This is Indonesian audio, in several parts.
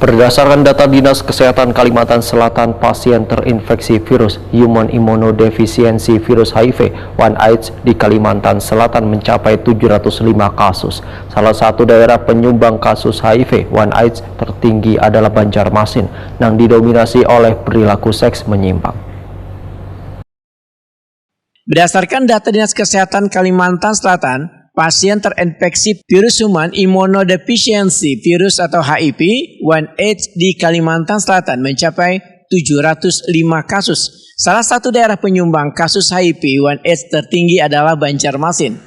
Berdasarkan data Dinas Kesehatan Kalimantan Selatan, pasien terinfeksi virus Human Immunodeficiency virus HIV (1AIDS) di Kalimantan Selatan mencapai 705 kasus. Salah satu daerah penyumbang kasus HIV (1AIDS) tertinggi adalah Banjarmasin, yang didominasi oleh perilaku seks menyimpang. Berdasarkan data Dinas Kesehatan Kalimantan Selatan, pasien terinfeksi virus Human Immunodeficiency virus atau HIV (1AIDS) di Kalimantan Selatan mencapai 705 kasus. Salah satu daerah penyumbang kasus HIV (1AIDS) tertinggi adalah Banjarmasin.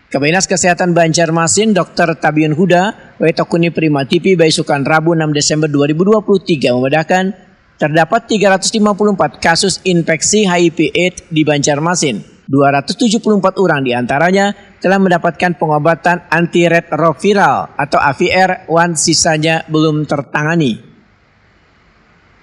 Kepala Dinas Kesehatan Banjarmasin, Dr. Tabiun Huda, Wetokuni Prima TV, Baisukan, Rabu 6 Desember 2023 membedakan terdapat 354 kasus infeksi HIV/AIDS di Banjarmasin. 274 orang diantaranya telah mendapatkan pengobatan antiretroviral atau AVR1, sisanya belum tertangani.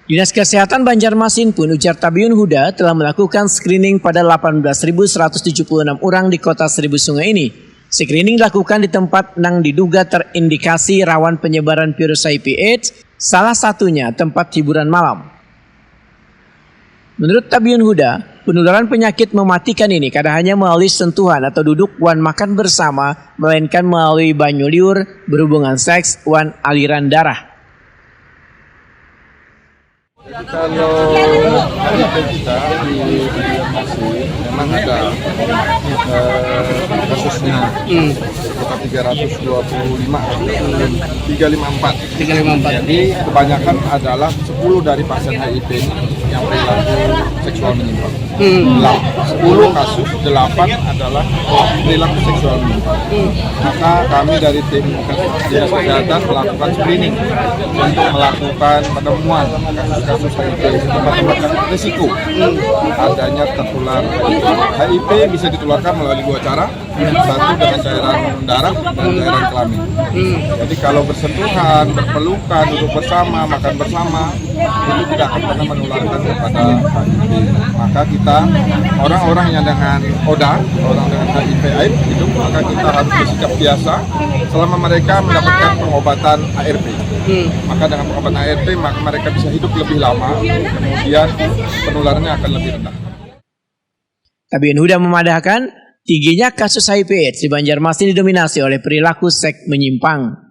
Dinas Kesehatan Banjarmasin pun, ujar Tabiun Huda, telah melakukan screening pada 18.176 orang di kota Seribu Sungai ini. Screening dilakukan di tempat yang diduga terindikasi rawan penyebaran virus HIV/AIDS, salah satunya tempat hiburan malam. Menurut Tabiun Huda, penularan penyakit mematikan ini kadang hanya melalui sentuhan atau duduk wan makan bersama, melainkan melalui banyu liur, berhubungan seks, wan aliran darah. Kalau HIV kita di masih memang ada kasusnya sekitar 354. Jadi kebanyakan adalah 10 dari pasien HIV yang perilaku seksual menyimpang. 10 kasus, 8 adalah perilaku seksual menyimpang. Maka kami dari tim Dinas Kesehatan melakukan screening untuk melakukan penemuan kasus HIV di tempat-tempat yang risiko adanya tertular HIV. Bisa ditularkan melalui 2 cara, satu dengan cairan darah dan cairan kelamin. Jadi kalau bersentuhan, berpelukan, duduk bersama, makan bersama, itu tidak akan pernah menularkan kepada HIV. Maka kita orang-orang yang dengan ODA, orang dengan HIV/AIDS itu, maka kita harus bersikap biasa selama mereka mendapatkan pengobatan ARV. Maka dengan pengobatan ARV maka mereka bisa hidup lebih lama, kemudian penularannya akan lebih rendah. Tabiun Huda memadahkan tingginya kasus HIV/AIDS di Banjarmasin didominasi oleh perilaku seks menyimpang.